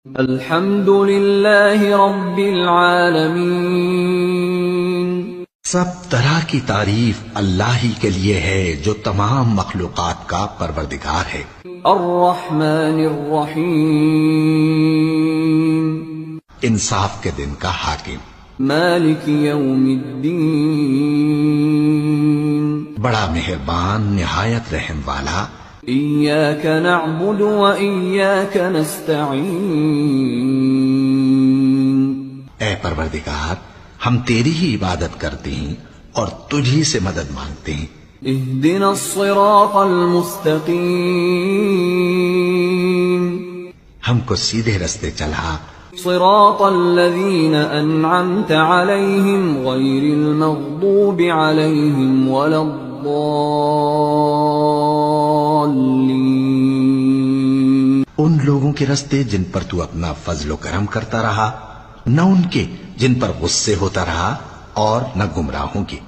الحمد للہ رب العالمین، سب طرح کی تعریف اللہ ہی کے لیے ہے جو تمام مخلوقات کا پروردگار ہے۔ الرحمن الرحیم، انصاف کے دن کا حاکم، مالک یوم الدین، بڑا مہربان نہایت رحم والا۔ ایاک نعبد و ایاک نستعین، اے پروردگار ہم تیری ہی عبادت کرتے ہیں اور تجھی سے مدد مانگتے ہیں۔ اہدنا الصراط المستقیم، ہم کو سیدھے رستے چلا، صراط الذین انعمت علیہم غیر المغضوب علیہم ولا الضالین، ان لوگوں کے رستے جن پر تو اپنا فضل و کرم کرتا رہا، نہ ان کے جن پر غصے ہوتا رہا، اور نہ گمراہوں کے۔